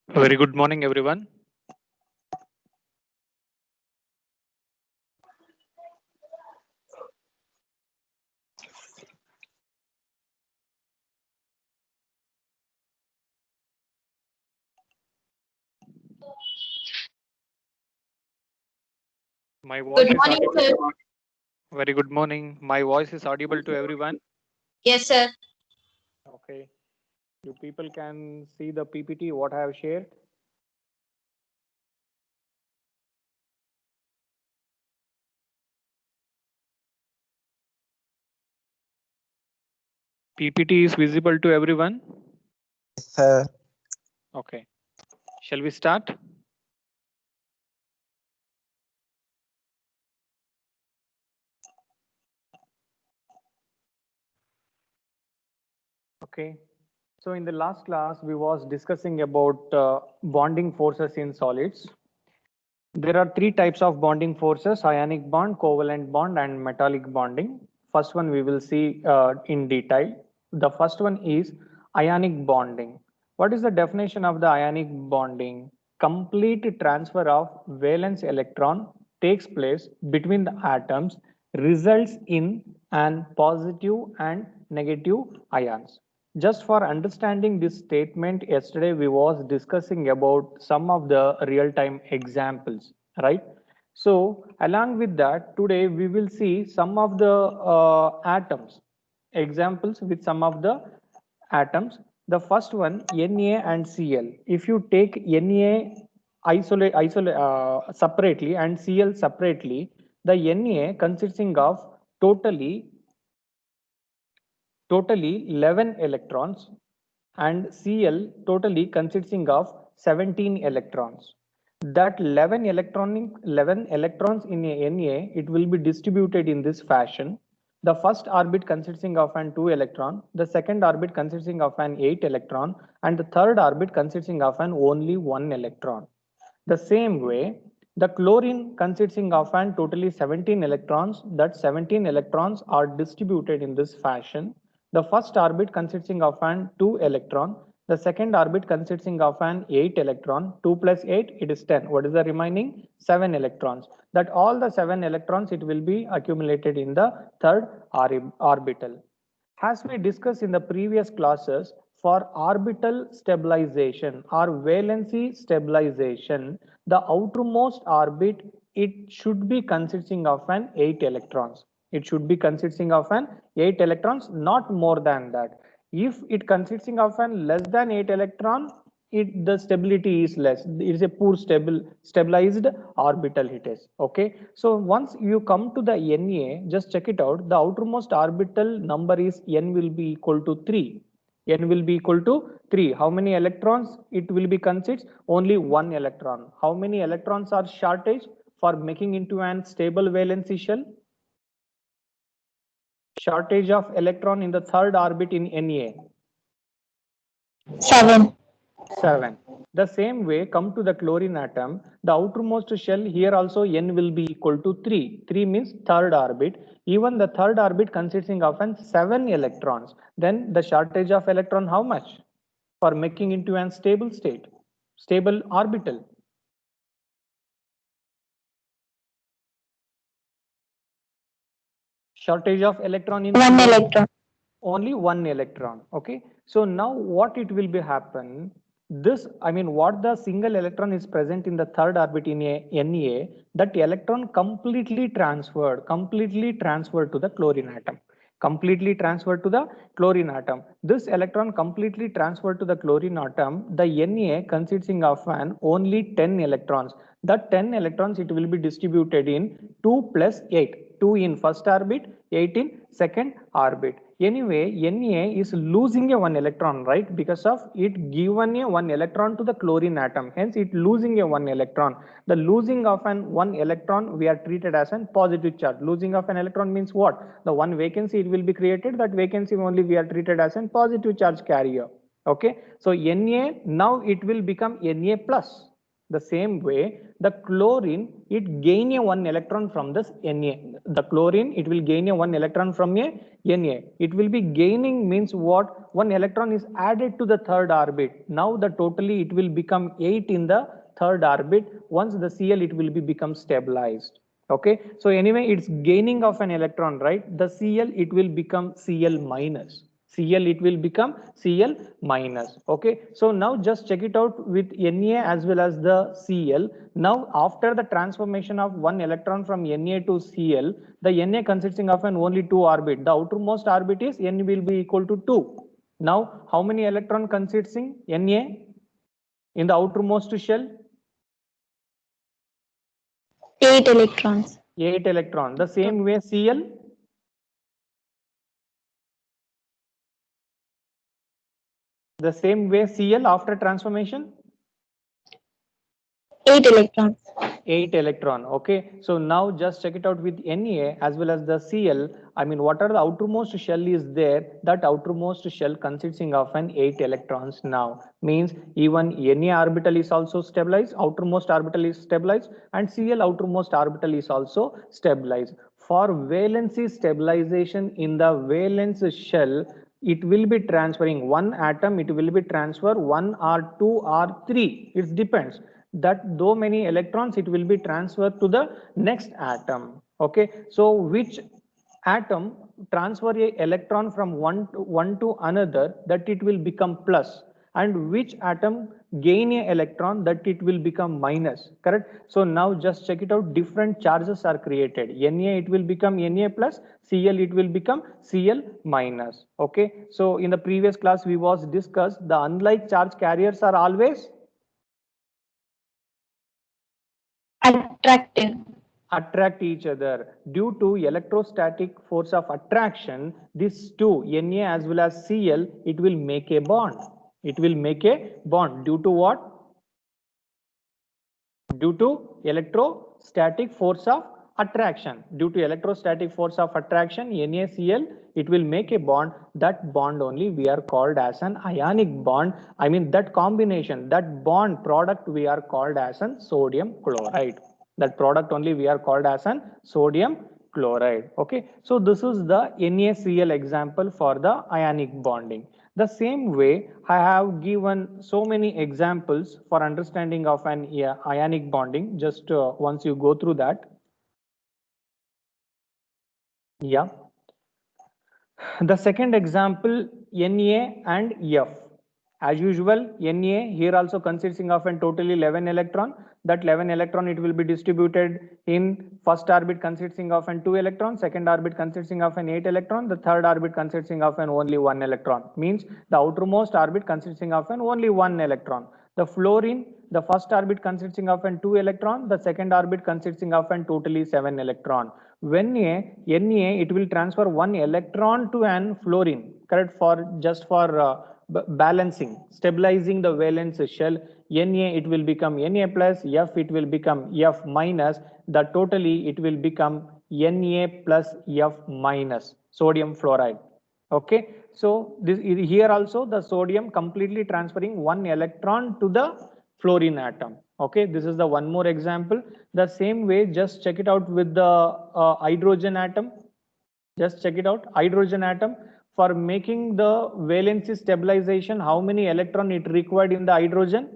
Very good morning, everyone. My voice Good is morning, audible. sir. Very good morning. My voice is audible to everyone. Yes, sir. Okay. You people can see the PPT what I have shared. PPT is visible to everyone. Sir, Okay. Shall we start? Okay. So in the last class, we was discussing about bonding forces in solids. There are three types of bonding forces: ionic bond, covalent bond, and metallic bonding. First one we will see in detail. The first one is ionic bonding. What is the definition of the ionic bonding? Complete transfer of valence electron takes place between the atoms, results in an positive and negative ions. Just for understanding this statement, yesterday we was discussing about some of the real-time examples, right? So along with that, today we will see some of the atoms, examples with some of the atoms. The first one, Na and Cl. If you take Na separately and Cl separately, the Na consisting of totally 11 electrons and Cl totally consisting of 17 electrons. That 11 electrons in a Na, it will be distributed in this fashion. The first orbit consisting of an 2 electron, the second orbit consisting of an 8 electron, and the third orbit consisting of an only 1 electron. The same way, the chlorine consisting of an totally 17 electrons, that 17 electrons are distributed in this fashion. The first orbit consisting of an 2 electron, the second orbit consisting of an 8 electron, 2 plus 8, it is 10. What is the remaining? 7 electrons. That all the 7 electrons, it will be accumulated in the third orbital. As we discussed in the previous classes, for orbital stabilization or valency stabilization, the outermost orbit, it should be consisting of an 8 electrons. It should be consisting of an 8 electrons, not more than that. If it consisting of an less than 8 electron, the stability is less. It is a poor stabilized orbital it is. Okay. So once you come to the Na, just check it out. The outermost orbital number is n will be equal to 3. N will be equal to 3. How many electrons it will be considered? Only 1 electron. How many electrons are shortage for making into an stable valency shell? Shortage of electron in the third orbit in Na. 7. 7. The same way, come to the chlorine atom, the outermost shell here also n will be equal to 3. 3 means third orbit. Even the third orbit consisting of an 7 electrons. Then the shortage of electron how much? For making into an stable state, stable orbital. Shortage of electron in 1 electron. only 1 electron. Okay, so now what it will be happen, this I mean what the single electron is present in the third orbit in a Na, that electron completely transferred to the chlorine atom, this electron completely transferred to the chlorine atom. The Na consisting of an only 10 electrons. That 10 electrons it will be distributed in 2 plus 8, 2 in first orbit, 8 in second orbit. Anyway, Na is losing a 1 electron, right? Because of it given a 1 electron to the chlorine atom. Hence, it losing a 1 electron. The losing of an 1 electron we are treated as a positive charge. Losing of an electron means what? The one vacancy it will be created. That vacancy only we are treated as a positive charge carrier. Okay. So Na now it will become Na plus. The same way, the chlorine, it gain a 1 electron from this Na. The chlorine, it will gain a 1 electron from a Na. It will be gaining means what? 1 electron is added to the third orbit. Now the totally it will become 8 in the third orbit. Once the Cl, it will be become stabilized. Okay, so anyway, it's gaining of an electron, right? The Cl, it will become Cl minus. Cl, it will become Cl minus. Okay, so now just check it out with Na as well as the Cl. Now after the transformation of 1 electron from Na to Cl, the Na consisting of an only 2 orbit. The outermost orbit is N will be equal to 2. Now how many electron consisting Na in the outermost shell? 8 electrons. 8 electron. The same way Cl. The same way Cl after transformation? 8 electrons. 8 electron. Okay, so now just check it out with Na as well as the Cl. I mean, what are the outermost shell is there? That outermost shell consisting of an 8 electrons now. Means even Na orbital is also stabilized, outermost orbital is stabilized, and Cl outermost orbital is also stabilized. For valency stabilization in the valence shell, it will be transferring one atom, it will be transfer 1 or 2 or 3. It depends that though many electrons it will be transferred to the next atom. Okay, so which atom transfer a electron from one to another, that it will become plus, and which atom gain a electron, that it will become minus. Correct? So now just check it out, different charges are created. Na, it will become Na plus, Cl, it will become Cl minus. Okay, so in the previous class we was discussed the unlike charge carriers are always attract each other due to electrostatic force of attraction. These two, Na as well as Cl, it will make a bond. It will make a bond due to what? Due to electrostatic force of attraction. Due to electrostatic force of attraction, NaCl, it will make a bond. That bond only we are called as an ionic bond. I mean that combination, that bond product we are called as an sodium chloride. That product only we are called as an sodium chloride. Okay, so this is the NaCl example for the ionic bonding. The same way, I have given so many examples for understanding of an ionic bonding. Just once you go through that. Yeah. The second example, Na and F. As usual, Na here also consisting of an totally 11 electron. That 11 electron, it will be distributed in first orbit consisting of an 2 electron, second orbit consisting of an 8 electron, the third orbit consisting of an only 1 electron. Means the outermost orbit consisting of an only 1 electron. The fluorine, the first orbit consisting of an 2 electron, the second orbit consisting of an totally 7 electron. When Na, it will transfer 1 electron to an fluorine, correct, for just for balancing, stabilizing the valence shell. Na, it will become Na plus, F, it will become F minus. The totally it will become Na plus F minus, sodium fluoride. Okay, so this here also the sodium completely transferring 1 electron to the fluorine atom. Okay, this is the one more example. The same way, just check it out with the hydrogen atom. Just check it out, hydrogen atom. For making the valency stabilization, how many electron it required in the hydrogen?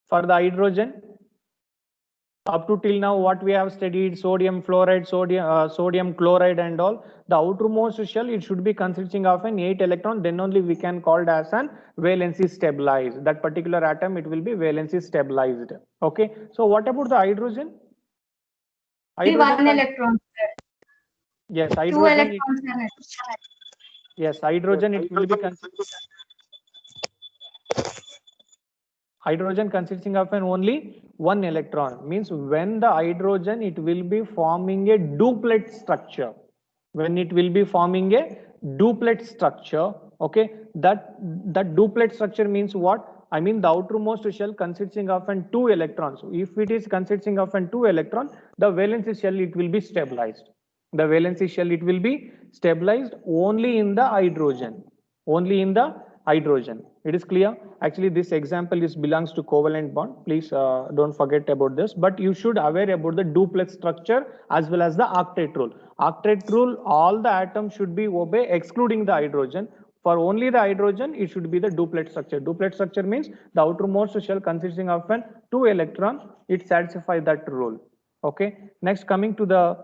For the hydrogen, up to till now what we have studied, sodium fluoride, sodium chloride and all, the outermost shell, it should be consisting of an 8 electron, then only we can call it as an valency stabilized. That particular atom, it will be valency stabilized. Okay, so what about the hydrogen? Hydrogen 1 electron. Yes, 2 hydrogen. electrons. Yes, hydrogen, it will be hydrogen consisting of an only 1 electron. Means when the hydrogen, it will be forming a duplet structure. When it will be forming a duplet structure, okay, that duplet structure means what? I mean the outermost shell consisting of an 2 electrons. If it is consisting of an 2 electron, the valency shell, it will be stabilized. The valency shell, it will be stabilized only in the hydrogen. Only in the hydrogen. It is clear? Actually, this example belongs to covalent bond. Please don't forget about this. But you should aware about the duplex structure as well as the octet rule. Octet rule, all the atoms should be obey excluding the hydrogen. For only the hydrogen, it should be the duplet structure. Duplet structure means the outermost shell consisting of an 2 electron. It satisfies that rule. Okay. Next, coming to the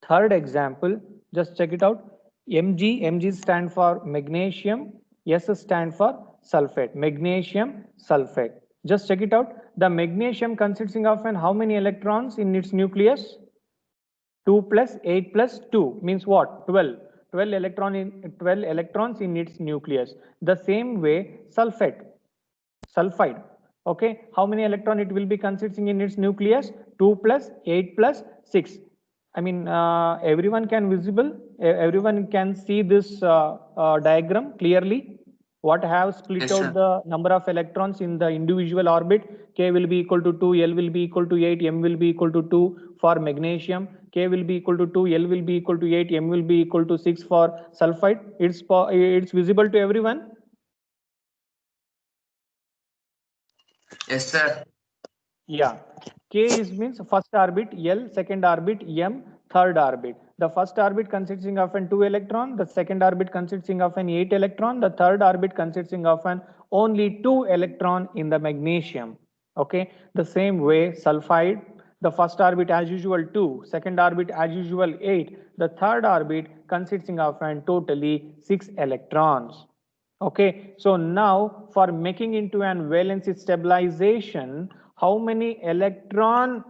third example, just check it out. Mg stand for magnesium, S stand for sulfate, magnesium sulfate. Just check it out. The magnesium consisting of how many electrons in its nucleus? 2 plus 8 plus 2 means what? 12. 12 electrons in its nucleus. The same way sulfide. Okay, how many electron it will be consisting in its nucleus? 2 plus 8 plus 6. I mean, everyone can see this diagram clearly. What have split Yes, out sir. the number of electrons in the individual orbit? K will be equal to 2, L will be equal to 8, M will be equal to 2 for magnesium. K will be equal to 2, L will be equal to 8, M will be equal to 6 for sulfide. It's visible to everyone. Yes, sir. Yeah, K means first orbit, L second orbit, M third orbit. The first orbit consisting of an 2 electron, the second orbit consisting of an 8 electron, the third orbit consisting of an only 2 electron in the magnesium. Okay, the same way sulfide, the first orbit as usual 2, second orbit as usual 8, the third orbit consisting of an totally 6 electrons. Okay, so now for making into an valency stabilization, how many electron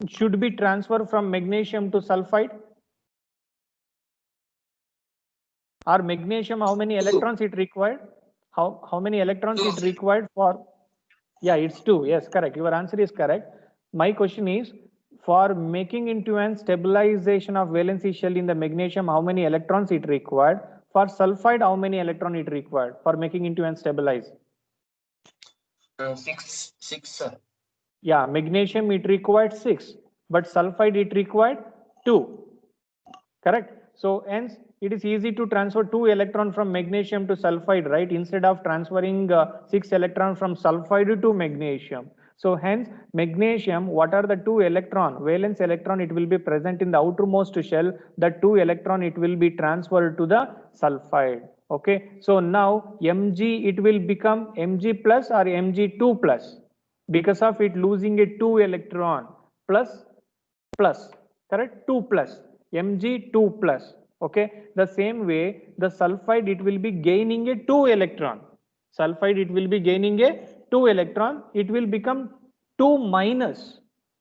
should be transferred from magnesium to sulfide? Or magnesium, how many electrons it required? How many electrons it required for? Yeah, it's 2. Yes, correct. Your answer is correct. My question is, for making into an stabilization of valency shell in the magnesium, how many electrons it required? For sulfide, how many electron it required for making into an stabilize? 6, sir. Yeah, magnesium it required 6, but sulfide it required 2. Correct. So hence it is easy to transfer 2 electron from magnesium to sulfide, right? Instead of transferring 6 electron from sulfide to magnesium. So hence magnesium, what are the 2 electron? Valence electron it will be present in the outermost shell. The 2 electron it will be transferred to the sulfide. Okay. So now Mg it will become Mg plus or Mg2 plus because of it losing a 2 electron plus correct, 2 plus Mg2 plus. Okay, the same way the sulfide it will be gaining a 2 electron. Sulfide it will be gaining a 2 electron. It will become 2 minus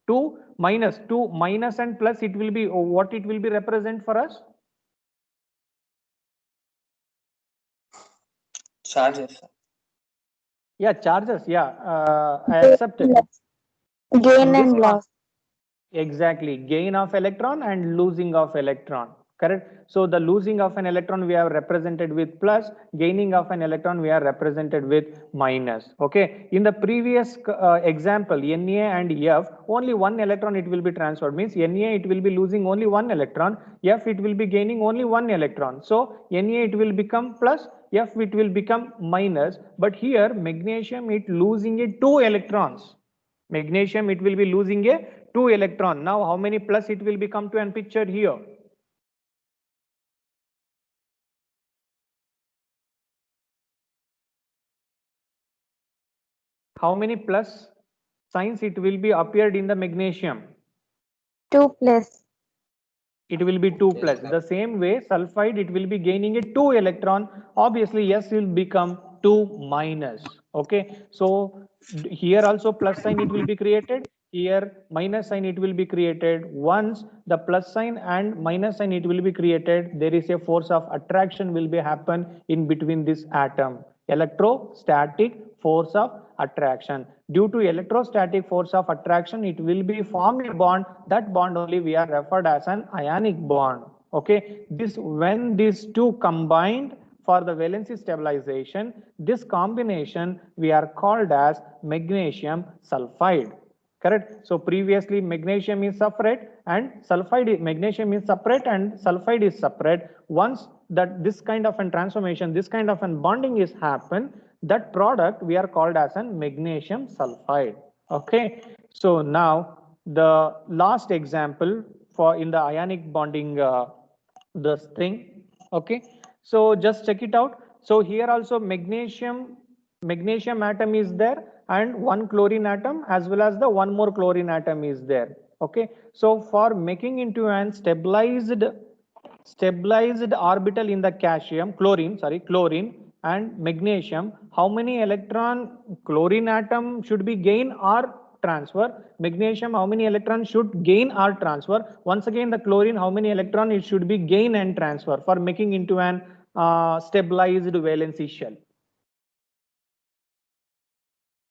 2 minus and plus. It will be what it will be represent for us? Charges, sir. Yeah, charges. Yeah, I accept it. Gain In this and loss. Exactly, gain of electron and losing of electron. Correct. So the losing of an electron we have represented with plus, gaining of an electron we are represented with minus. Okay. In the previous example, Na and F, only 1 electron it will be transferred. Means Na it will be losing only 1 electron. F it will be gaining only 1 electron. So Na it will become plus, F it will become minus. But here magnesium it losing a 2 electrons. Magnesium it will be losing a 2 electron. Now how many plus it will become to an picture here? How many plus signs it will be appeared in the magnesium? 2 plus. It will be 2 plus. The same way sulfide it will be gaining a 2 electron. Obviously S will become 2 minus. Okay. So here also plus sign it will be created. Here minus sign it will be created. Once the plus sign and minus sign it will be created, there is a force of attraction will be happen in between this atom. Electrostatic force of attraction. Due to electrostatic force of attraction, it will be form a bond. That bond only we are referred as an ionic bond. Okay. When these two combined for the valency stabilization, this combination we are called as magnesium sulfide. Correct. So previously magnesium is separate and magnesium is separate and sulfide is separate. Once that this kind of an transformation, this kind of an bonding is happen, that product we are called as an magnesium sulfide. Okay, so now the last example for in the ionic bonding this thing. Okay, so just check it out. So here also magnesium atom is there, and one chlorine atom as well as the one more chlorine atom is there. Okay, so for making into an stabilized orbital in the chlorine and magnesium, how many electron chlorine atom should be gain or transfer? Magnesium, how many electrons should gain or transfer? Once again, the chlorine, how many electron it should be gain and transfer for making into an stabilized valency shell?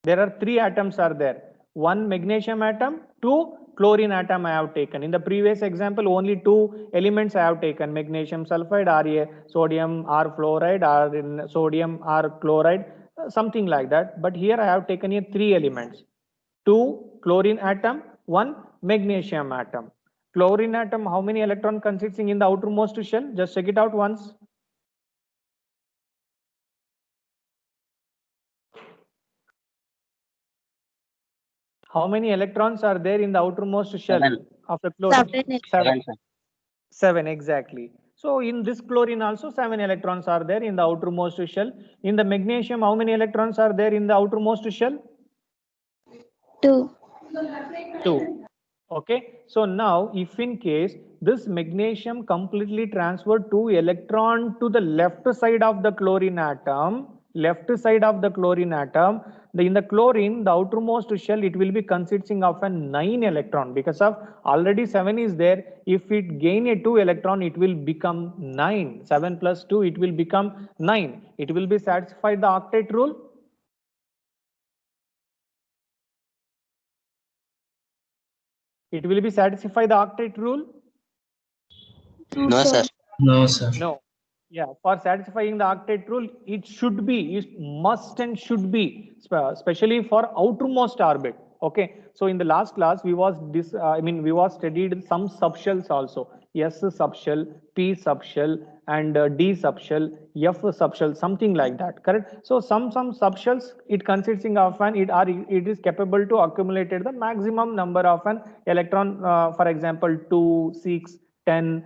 There are 3 atoms are there. 1 magnesium atom, 2 chlorine atom I have taken. In the previous example, only 2 elements I have taken: magnesium sulfide, or a sodium R fluoride, or in sodium R chloride, something like that. But here I have taken here 3 elements: 2 chlorine atom, 1 magnesium atom. Chlorine atom, how many electron consisting in the outermost shell? Just check it out once. How many electrons are there in the outermost shell of the chlorine? 7. 7, exactly. So in this chlorine also 7 electrons are there in the outermost shell. In the magnesium, how many electrons are there in the outermost shell? 2. 2. Okay, so now if in case this magnesium completely transferred 2 electron to the left side of the chlorine atom, in the chlorine, the outermost shell, it will be consisting of a 9 electron, because of already 7 is there. If it gain a 2 electron, it will become 9. 7 plus 2, it will become 9. It will be satisfied the octet rule. It will be satisfy the octet rule? No, sir. No, sir. No. Yeah, for satisfying the octet rule, it should be, it must and should be, especially for outermost orbit. Okay, so in the last class we was studied some subshells also. S subshell, P subshell, and D subshell, F subshell, something like that. Correct. So some subshells, it consisting of an it is capable to accumulate the maximum number of an electron. For example, 2, 6, 10.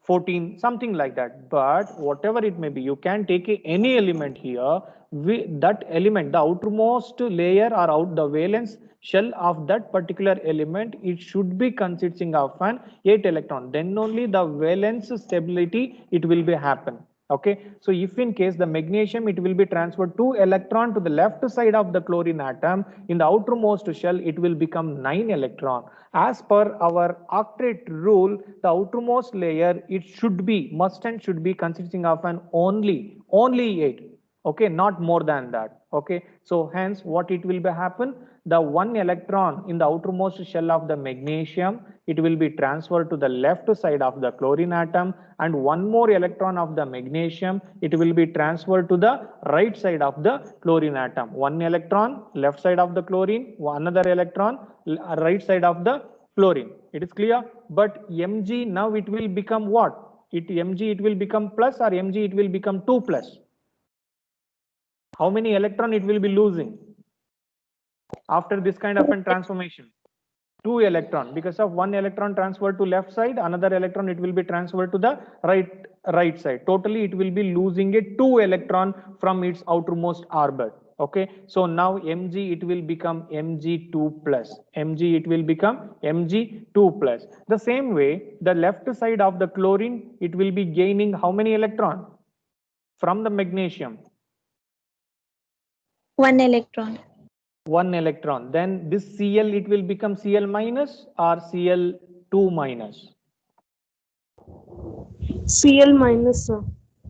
14, something like that. But whatever it may be, you can take any element here. That element, the outermost layer or out the valence shell of that particular element, it should be consisting of an 8 electron. Then only the valence stability it will be happen. Okay, so if in case the magnesium, it will be transferred 2 electron to the left side of the chlorine atom, in the outermost shell it will become 9 electron. As per our octet rule, the outermost layer, it should be, must and should be consisting of an only 8. Okay, not more than that. Okay, so hence what it will be happen, the 1 electron in the outermost shell of the magnesium, it will be transferred to the left side of the chlorine atom, and 1 more electron of the magnesium, it will be transferred to the right side of the chlorine atom. 1 electron left side of the chlorine, another electron right side of the chlorine. It is clear? But Mg now it will become what? Mg it will become plus, or Mg it will become 2 plus? How many electron it will be losing after this kind of a transformation? 2 electron, because of 1 electron transferred to left side, another electron it will be transferred to the right side. Totally it will be losing a 2 electron from its outermost orbit. Okay, so now Mg it will become Mg2 plus. Mg it will become Mg2 plus. The same way, the left side of the chlorine, it will be gaining how many electron from the magnesium? 1 electron. 1 electron. Then this Cl, it will become Cl minus or Cl2 minus? Cl minus, sir.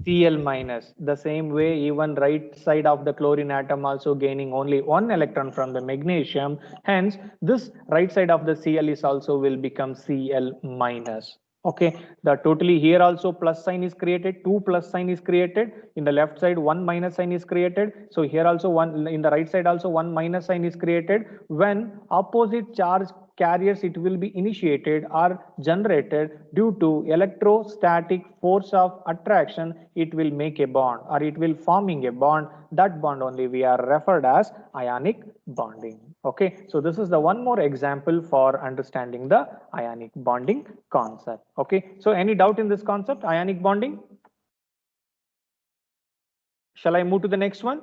Cl minus. The same way, even right side of the chlorine atom also gaining only 1 electron from the magnesium. Hence, this right side of the Cl is also will become Cl minus. Okay, the totally here also plus sign is created, 2 plus sign is created. In the left side, 1 minus sign is created. So here also 1, in the right side also 1 minus sign is created. When opposite charge carriers it will be initiated or generated due to electrostatic force of attraction, it will make a bond or it will forming a bond. That bond only we are referred as ionic bonding. Okay, so this is the one more example for understanding the ionic bonding concept. Okay, so any doubt in this concept, ionic bonding? Shall I move to the next one?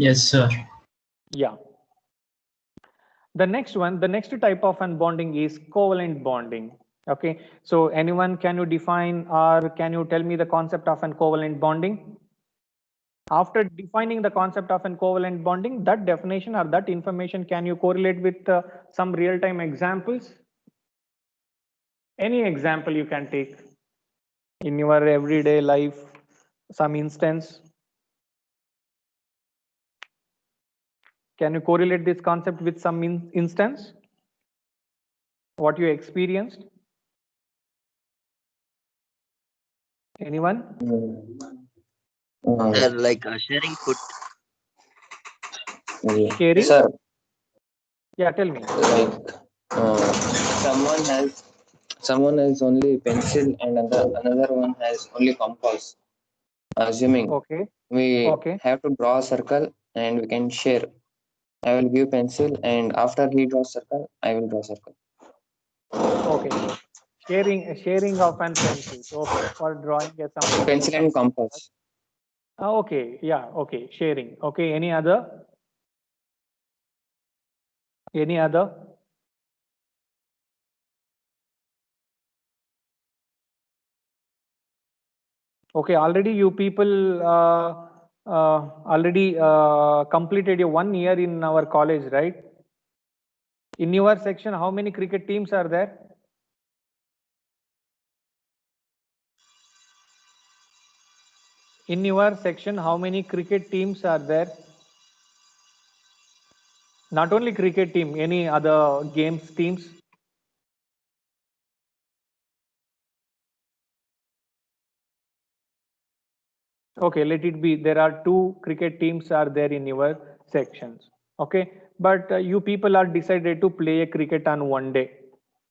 Yes, sir. Yeah. The next one, the next type of unbonding is covalent bonding. Okay, so anyone, can you define or can you tell me the concept of an covalent bonding? After defining the concept of an covalent bonding, that definition or that information, can you correlate with some real-time examples? Any example you can take in your everyday life, some instance. Can you correlate this concept with some instance? What you experienced? Anyone? Like sharing food. Sharing? Sir, Yeah, tell me. like someone has only pencil and another one has only compass. Assuming Okay. we Okay. have to draw a circle and we can share. I will give pencil and after he draws circle, I will draw circle. Okay. Sharing of an pencil. Okay. For drawing some Pencil and compass. Okay. Yeah. Okay. Sharing. Okay. Any other? Any other? Okay. Already you people already completed your 1 year in our college, right? In your section, how many cricket teams are there? In your section, how many cricket teams are there? Not only cricket team, any other games teams? Okay, let it be. There are 2 cricket teams are there in your sections. Okay, but you people are decided to play a cricket on one day.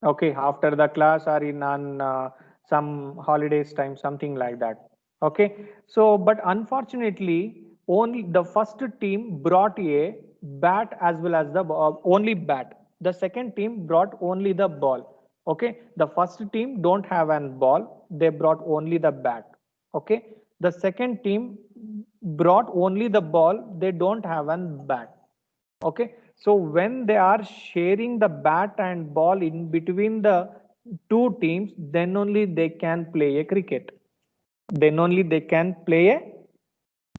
Okay, after the class or in on some holidays time, something like that. Okay, so but unfortunately, only the first team brought a bat as well as the only bat. The second team brought only the ball. Okay, the first team don't have an ball. They brought only the bat. Okay, the second team brought only the ball. They don't have an bat. Okay, so when they are sharing the bat and ball in between the 2 teams, then only they can play a cricket. Then only they can play a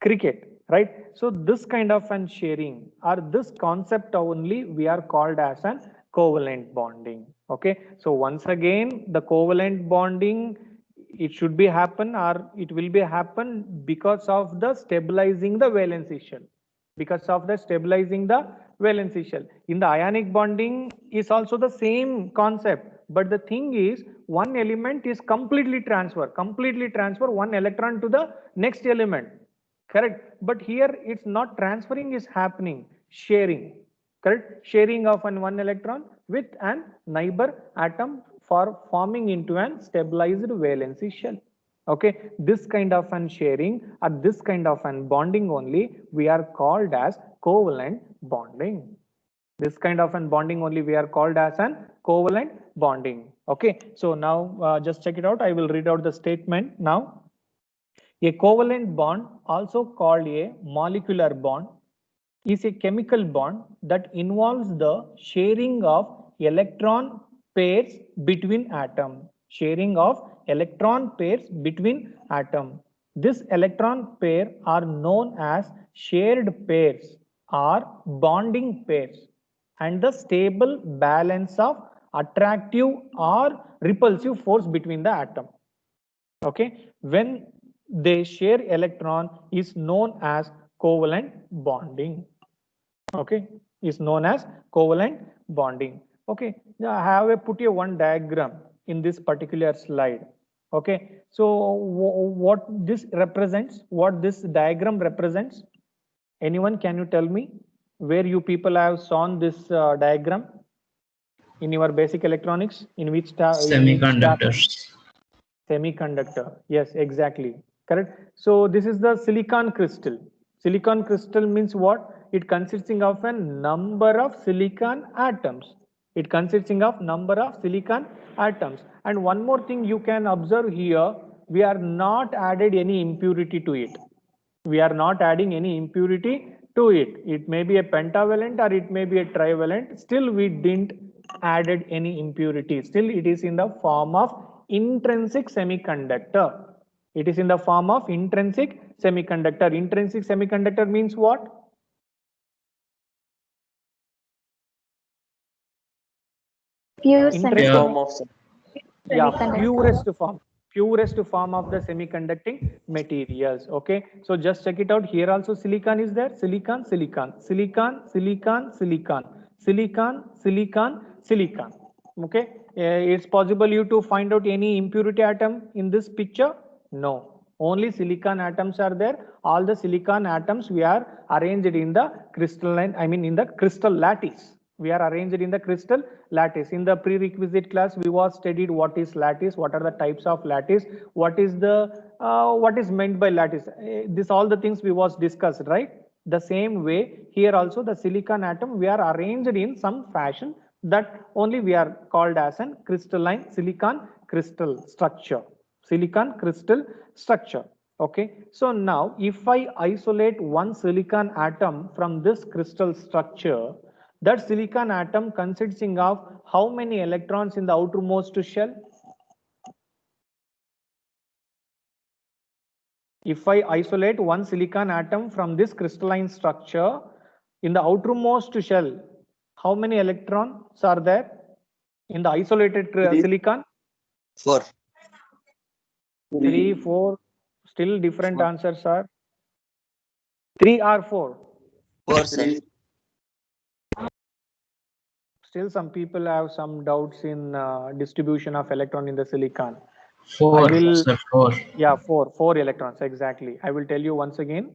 cricket, right? So this kind of an sharing or this concept only we are called as an covalent bonding. Okay, so once again, the covalent bonding, it should be happen or it will be happen because of the stabilizing the valency shell. Because of the stabilizing the valency shell. In the ionic bonding is also the same concept, but the thing is one element is completely transfer one electron to the next element. Correct, but here it's not transferring is happening, sharing. Correct, sharing of one electron with an neighbor atom for forming into an stabilized valency shell. Okay, this kind of an sharing or this kind of an bonding only we are called as covalent bonding. This kind of an bonding only we are called as an covalent bonding. Okay, so now just check it out. I will read out the statement now. A covalent bond, also called a molecular bond, is a chemical bond that involves the sharing of electron pairs between atoms. Sharing of electron pairs between atoms. This electron pair are known as shared pairs or bonding pairs, and the stable balance of attractive or repulsive force between the atom. Okay, when they share electron is known as covalent bonding. Okay, is known as covalent bonding. Okay, I have put you one diagram in this particular slide. Okay, so what this represents, what this diagram represents? Anyone, can you tell me where you people have shown this diagram in your basic electronics? In which Semiconductors. Semiconductor. Yes, exactly. Correct. So this is the silicon crystal. Silicon crystal means what? It consisting of a number of silicon atoms. It consisting of number of silicon atoms. And one more thing you can observe here, we are not added any impurity to it. We are not adding any impurity to it. It may be a pentavalent or it may be a trivalent. Still we didn't added any impurity. Still it is in the form of intrinsic semiconductor. It is in the form of intrinsic semiconductor. Intrinsic semiconductor means what? Pure Intrinsic semiconductor. Form of Yeah, Semiconductor. purest form of the semiconducting materials. Okay, so just check it out. Here also silicon is there. Silicon, silicon, silicon, silicon, silicon, silicon, silicon, silicon. Okay, it's possible you to find out any impurity atom in this picture? No, only silicon atoms are there. All the silicon atoms we are arranged in the crystalline, I mean in the crystal lattice. We are arranged in the crystal lattice. In the prerequisite class, we was studied what is lattice, what are the types of lattice, what is the what is meant by lattice. This all the things we was discussed, right? The same way here also the silicon atom we are arranged in some fashion that only we are called as an crystalline silicon crystal structure. Silicon crystal structure. Okay, so now if I isolate one silicon atom from this crystal structure, that silicon atom consisting of how many electrons in the outermost shell? If I isolate one silicon atom from this crystalline structure, in the outermost shell, how many electrons are there in the isolated silicon? 4. 3, 4, still different answers are 3 or 4. 4, sir. Still some people have some doubts in distribution of electron in the silicon. 4, I will, sir, 4. yeah, 4 electrons, exactly. I will tell you once again.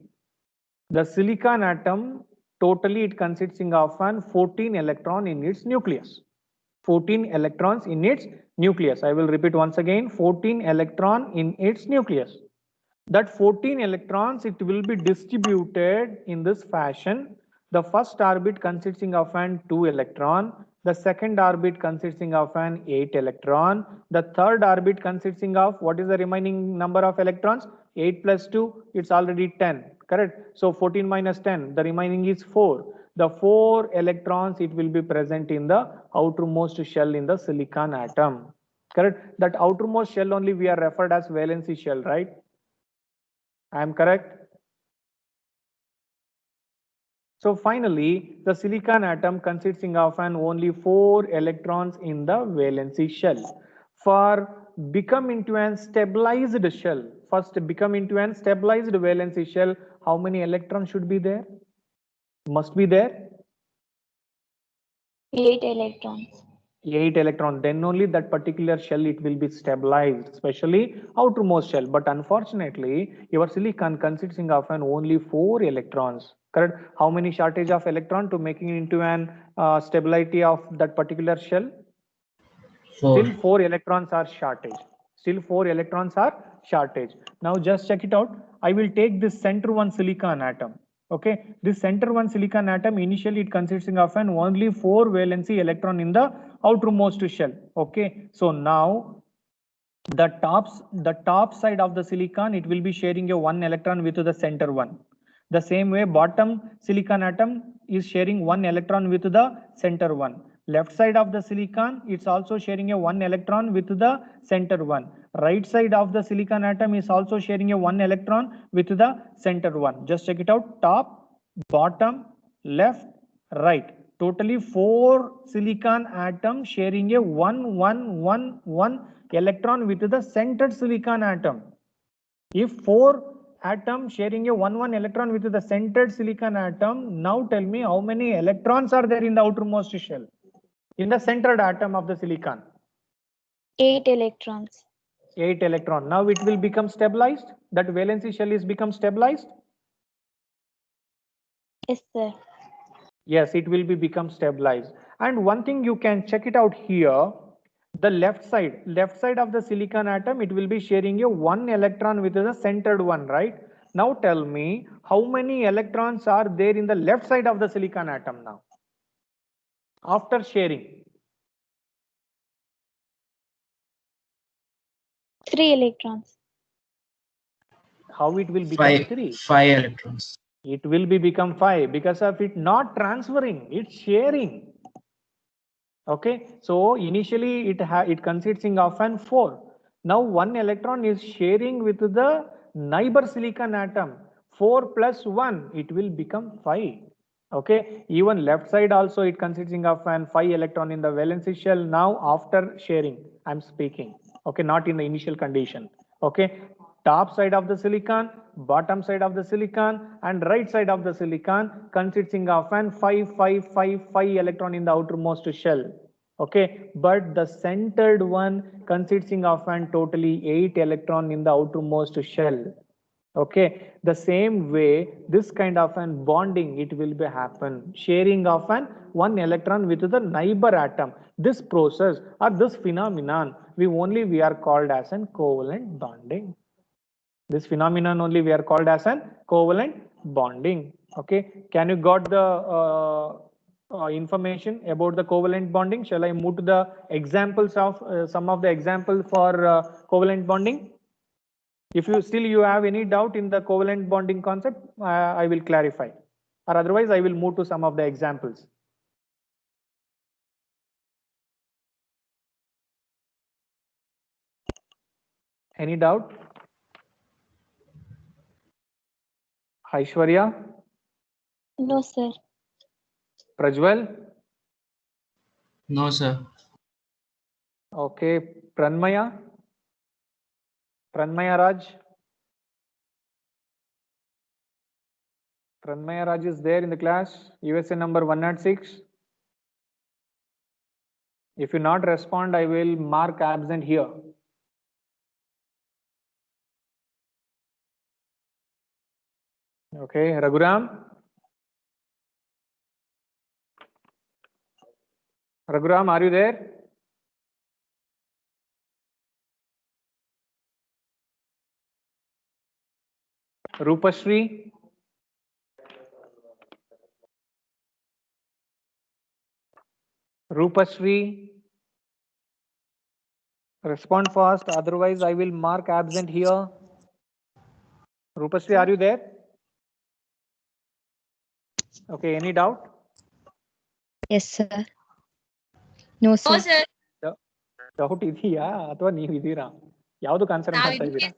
The silicon atom, totally it consisting of 14 electron in its nucleus. 14 electrons in its nucleus. I will repeat once again, 14 electron in its nucleus. That 14 electrons, it will be distributed in this fashion. The first orbit consisting of an 2 electron, the second orbit consisting of an 8 electron, the third orbit consisting of, what is the remaining number of electrons? 8 plus 2, it's already 10, correct? So 14 minus 10, the remaining is 4. The 4 electrons, it will be present in the outermost shell in the silicon atom, correct? That outermost shell only we are referred as valency shell, right? I am correct? So finally, the silicon atom consisting of an only 4 electrons in the valency shell. For become into an stabilized shell, first become into an stabilized valency shell, how many electrons should be there? Must be there? 8 electrons. 8 electrons, then only that particular shell it will be stabilized, especially outermost shell. But unfortunately, your silicon consisting of an only 4 electrons, correct? How many shortage of electron to making it into an stability of that particular shell? 4. Still 4 electrons are shortage. Still 4 electrons are shortage. Now just check it out. I will take this center one silicon atom. Okay, this center one silicon atom initially it consisting of an only 4 valency electron in the outermost shell. Okay, so now the top side of the silicon it will be sharing a 1 electron with the center one. The same way bottom silicon atom is sharing 1 electron with the center one. Left side of the silicon it's also sharing a 1 electron with the center one. Right side of the silicon atom is also sharing a 1 electron with the center one. Just check it out. Top, bottom, left, right. Totally 4 silicon atoms sharing a 1 electron with the centered silicon atom. If 4 atoms sharing a 1 electron with the centered silicon atom, now tell me how many electrons are there in the outermost shell? In the centered atom of the silicon? 8 electrons. 8 electron. Now it will become stabilized. That valency shell is become stabilized. Yes, sir. Yes, it will be become stabilized. And one thing you can check it out here, the left side of the silicon atom, it will be sharing a one electron with the centered one, right? Now tell me how many electrons are there in the left side of the silicon atom now after sharing? 3 electrons. How it will become 3? 5 electrons. It will be become 5 because of it not transferring, it's sharing. Okay, so initially it consisting of an 4. Now one electron is sharing with the neighbor silicon atom. 4 plus 1, it will become 5. Okay, even left side also it consisting of an 5 electron in the valency shell. Now after sharing, I'm speaking. Okay, not in the initial condition. Okay, top side of the silicon, bottom side of the silicon, and right side of the silicon consisting of an 5 electron in the outermost shell. Okay, but the centered one consisting of an totally 8 electron in the outermost shell. Okay, the same way this kind of an bonding it will be happen, sharing of an one electron with the neighbor atom. This process or this phenomenon we are called as an covalent bonding. This phenomenon only we are called as an covalent bonding. Okay, can you got the information about the covalent bonding? Shall I move to the examples of some of the examples for covalent bonding? If you have any doubt in the covalent bonding concept, I will clarify, or otherwise I will move to some of the examples. Any doubt? Aishwarya? No, sir. Prajwal? No, sir. Okay, Pranmaya? Pranmaya Raj? Pranmaya Raj is there in the class, USA number 106. If you not respond, I will mark absent here. Okay, Raghuram? Raghuram, are you there? Rupashri? Rupashri? Respond fast, otherwise I will mark absent here. Rupashri, are you there? Okay, any doubt? Yes, sir. No, sir. Doubt ಇದೆಯಾ ಅಥವಾ ನೀವು ಇದ್ದೀರಾ? ಯಾವ್ದಕ್ಕೆ answer ಮಾಡ್ತಾ ಇದ್ದೀರಾ?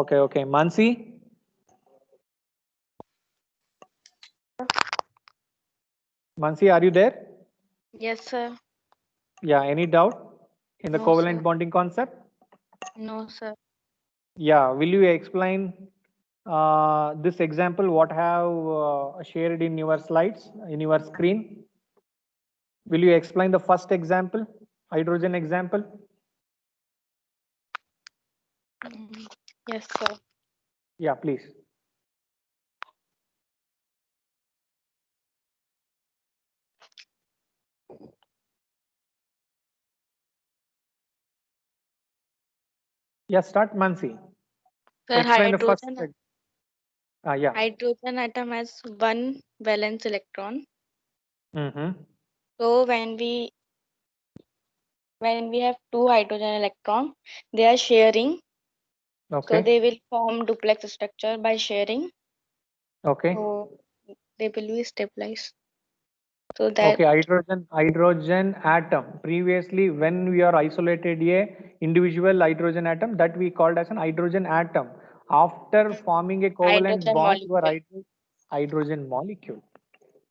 Okay okay, Mansi? Mansi, are you there? Yes, sir. Yeah, any doubt in the No, covalent sir. bonding concept? No, sir. Yeah, will you explain this example what have shared in your slides, in your screen? Will you explain the first example, hydrogen example? Yes, sir. Yeah, please. Yeah, start, Mansi. Sir, Explain the first. Yeah. hydrogen atom has one valence electron. Mm-hmm. So when we have two hydrogen electron, they are sharing. Okay. So they will form duplex structure by sharing. Okay. So they will be stabilized. So that Okay, hydrogen atom. Previously, when we are isolated a individual hydrogen atom, that we called as an hydrogen atom. After forming a covalent hydrogen bond, your molecule. hydrogen molecule.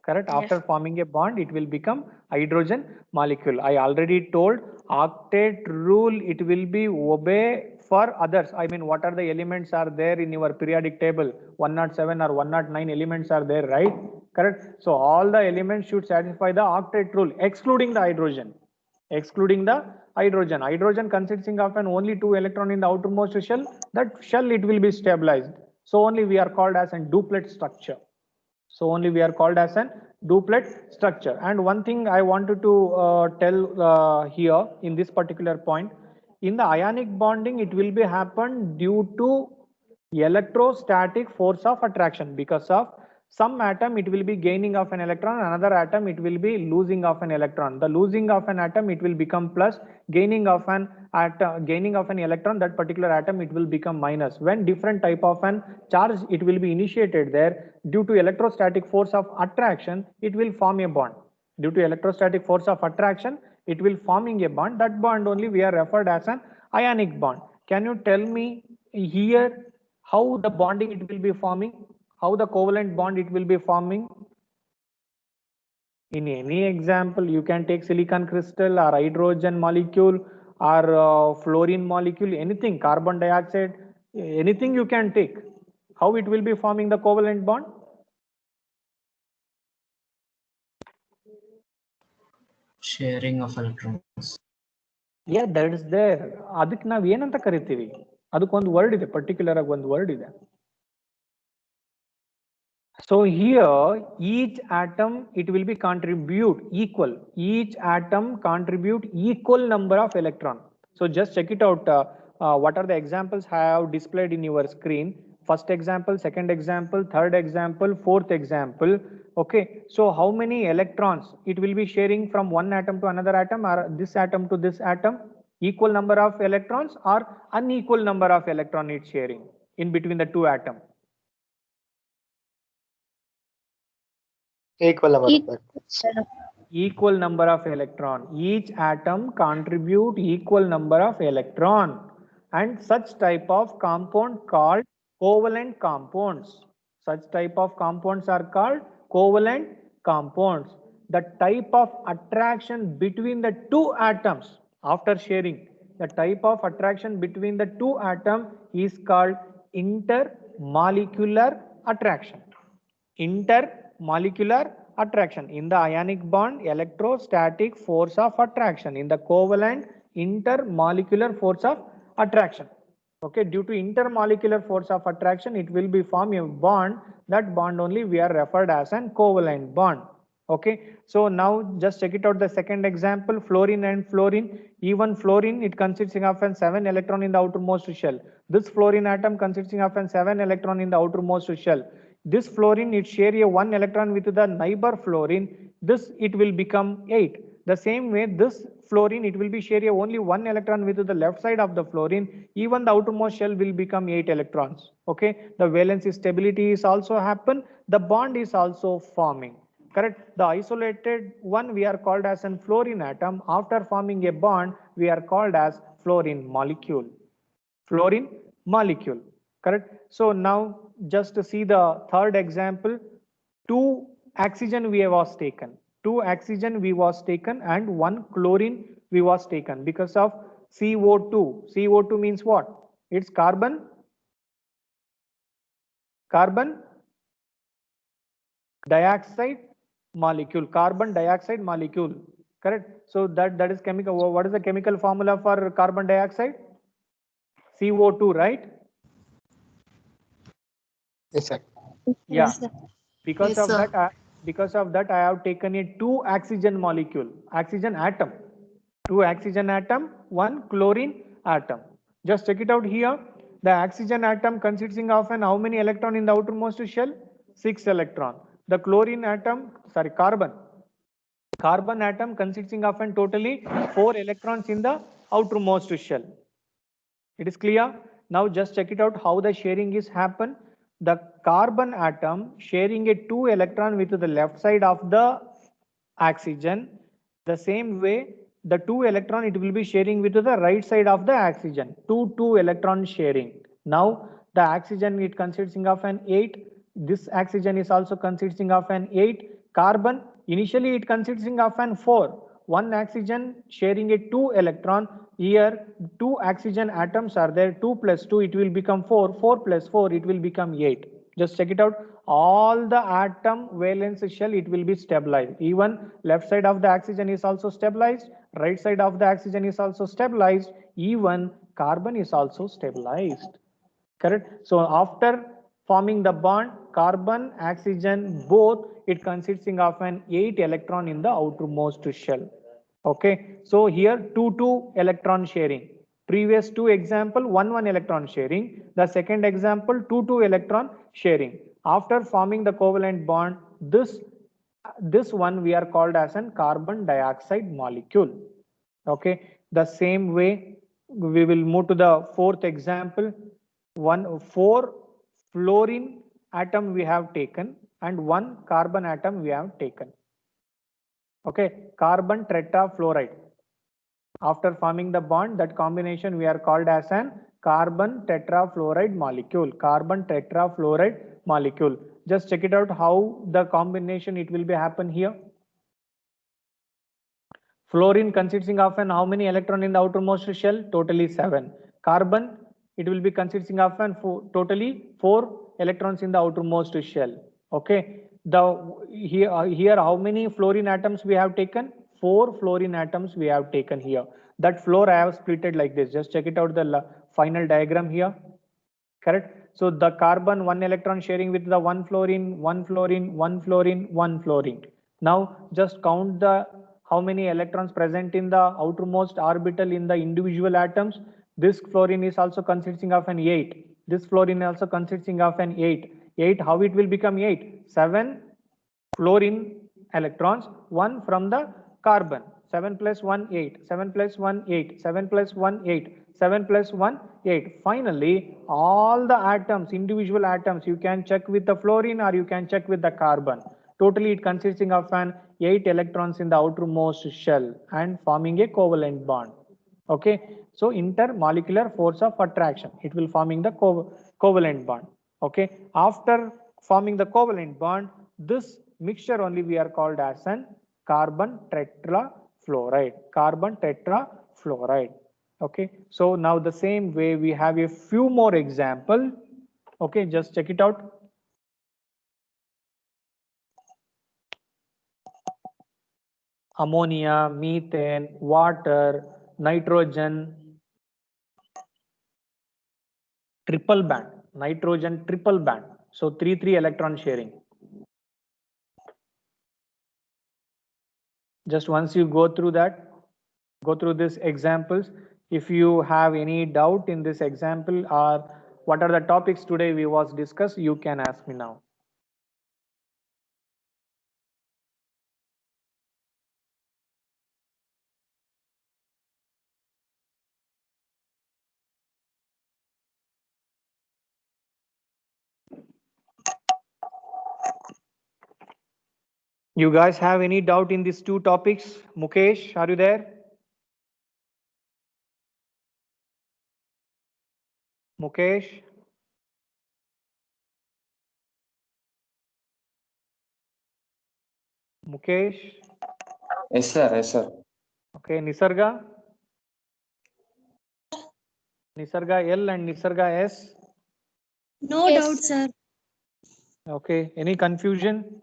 Correct? Yes. After forming a bond, it will become hydrogen molecule. I already told octet rule, it will be obey for others. I mean, what are the elements are there in your periodic table? 107 or 109 elements are there, right? Correct? So all the elements should satisfy the octet rule, excluding the hydrogen. Excluding the hydrogen. Hydrogen consisting of an only 2 electron in the outermost shell. That shell, it will be stabilized. So only we are called as a duplet structure. So only we are called as an duplet structure. And one thing I wanted to tell here in this particular point, in the ionic bonding, it will be happen due to electrostatic force of attraction. Because of some atom, it will be gaining of an electron, another atom, it will be losing of an electron. The losing of an atom, it will become plus, gaining of an atom, gaining of an electron, that particular atom, it will become minus. When different type of an charge, it will be initiated there, due to electrostatic force of attraction, it will form a bond. Due to electrostatic force of attraction, it will forming a bond. That bond only we are referred as an ionic bond. Can you tell me here how the bonding it will be forming? How the covalent bond it will be forming? In any example, you can take silicon crystal or hydrogen molecule or fluorine molecule, anything, carbon dioxide, anything you can take. How it will be forming the covalent bond? Sharing of electrons. Yeah, that is there. ಅದಕ್ಕೆ ನಾವು ಏನಂತ ಕರಿತೀವಿ? ಅದಕ್ಕೊಂದು word ಇದೆ, particular ಆಗಿ ಒಂದು word ಇದೆ. So here each atom it will be contribute equal. Each atom contribute equal number of electron. So just check it out. What are the examples I have displayed in your screen? First example, second example, third example, fourth example. Okay. So how many electrons it will be sharing from one atom to another atom, or this atom to this atom? Equal number of electrons or unequal number of electron it's sharing in between the two atoms? Equal number. Equal number of electron. Each atom contribute equal number of electron, and such type of compound called covalent compounds. Such type of compounds are called covalent compounds. The type of attraction between the two atoms after sharing, the type of attraction between the two atoms is called intermolecular attraction. Intermolecular attraction. In the ionic bond, electrostatic force of attraction. In the covalent, intermolecular force of attraction. Okay, due to intermolecular force of attraction, it will be form a bond. That bond only we are referred as an covalent bond. Okay, so now just check it out. The second example, fluorine and fluorine. Even fluorine, it consisting of an 7 electron in the outermost shell. This fluorine atom consisting of an 7 electron in the outermost shell. This fluorine, it share a 1 electron with the neighbor fluorine. This it will become 8. The same way, this fluorine, it will be share only 1 electron with the left side of the fluorine. Even the outermost shell will become 8 electrons. Okay, the valency stability is also happen. The bond is also forming. Correct. The isolated one we are called as an fluorine atom. After forming a bond, we are called as fluorine molecule. Fluorine molecule. Correct. So now just to see the third example, 2 oxygen we was taken. 2 oxygen we was taken and 1 chlorine we was taken because of CO2. CO2 means what? It's carbon dioxide molecule. Carbon dioxide molecule. Correct. So that is chemical. What is the chemical formula for carbon dioxide? CO2, right? Yes, sir. Yeah. Yes, sir. Because Yes, of that, I have taken a 2 oxygen molecule, oxygen atom, 2 oxygen atom, 1 chlorine atom. Just check it out here. The oxygen atom consisting of an how many electron in the outermost shell? 6 electron. The chlorine atom, sorry, carbon atom consisting of an totally 4 electrons in the outermost shell. It is clear. Now just check it out how the sharing is happen. The carbon atom sharing a 2 electron with the left side of the oxygen. The same way, the 2 electron it will be sharing with the right side of the oxygen. 2 electron sharing. Now the oxygen it consisting of an 8. This oxygen is also consisting of an 8. Carbon initially it consisting of an 4. 1 oxygen sharing a 2 electron. Here 2 oxygen atoms are there. 2 plus 2 it will become 4. 4 plus 4 it will become 8. Just check it out. All the atom valence shell it will be stabilized. Even left side of the oxygen is also stabilized. Right side of the oxygen is also stabilized. Even carbon is also stabilized. Correct. So after forming the bond, carbon, oxygen, both it consisting of an 8 electron in the outermost shell. Okay, so here 2 electron sharing. Previous 2 example 1 electron sharing. The second example 2 electron sharing. After forming the covalent bond, this one we are called as an carbon dioxide molecule. Okay, the same way we will move to the fourth example. 4 fluorine atom we have taken and 1 carbon atom we have taken. Okay, carbon tetrafluoride. After forming the bond, that combination we are called as an carbon tetrafluoride molecule. Carbon tetrafluoride molecule. Just check it out how the combination it will be happen here. Fluorine consisting of an how many electron in the outermost shell? Totally 7. Carbon, it will be consisting of an totally 4 electrons in the outermost shell. Okay. Here how many fluorine atoms we have taken? 4 fluorine atoms we have taken here. That fluor I have splitted like this. Just check it out the final diagram here. Correct. So the carbon 1 electron sharing with the 1 fluorine, 1 fluorine, 1 fluorine, 1 fluorine. Now just count the how many electrons present in the outermost orbital in the individual atoms. This fluorine is also consisting of an 8. This fluorine also consisting of an 8. 8, how it will become 8? 7 fluorine electrons, 1 from the carbon. 7 plus 1, 8. 7 plus 1, 8. 7 plus 1, 8. 7 plus 1, 8. Finally, all the atoms, individual atoms, you can check with the fluorine or you can check with the carbon. Totally it consisting of an 8 electrons in the outermost shell and forming a covalent bond. Okay, so intermolecular force of attraction, it will forming the covalent bond. Okay, after forming the covalent bond, this mixture only we are called as an carbon tetrafluoride. Carbon tetrafluoride. Okay, so now the same way we have a few more example. Okay, just check it out. Ammonia, methane, water, nitrogen, triple band, nitrogen triple band. So 3 electron sharing. Just once you go through that, go through these examples. If you have any doubt in this example or what are the topics today we was discussed, you can ask me now. You guys have any doubt in these 2 topics? Mukesh, are you there? Mukesh? Mukesh? Yes, sir. Yes, sir. Okay, Nisarga? Nisarga L and Nisarga S? No doubt, sir. Okay, any confusion?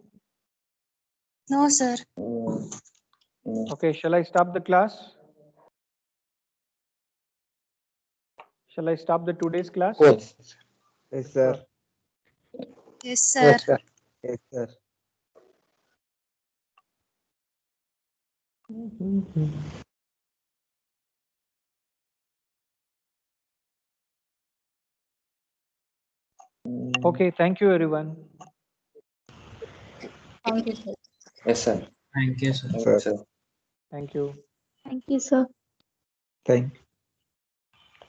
No, sir. No. Okay, shall I stop the class? Shall I stop the today's class? Yes. Yes, sir. Yes, sir. Yes, sir. Yes, sir. Okay, thank you everyone. Thank you, sir. Yes, sir. Thank you, sir. Thank you, sir. Thank you. Thank you, sir. Thank you.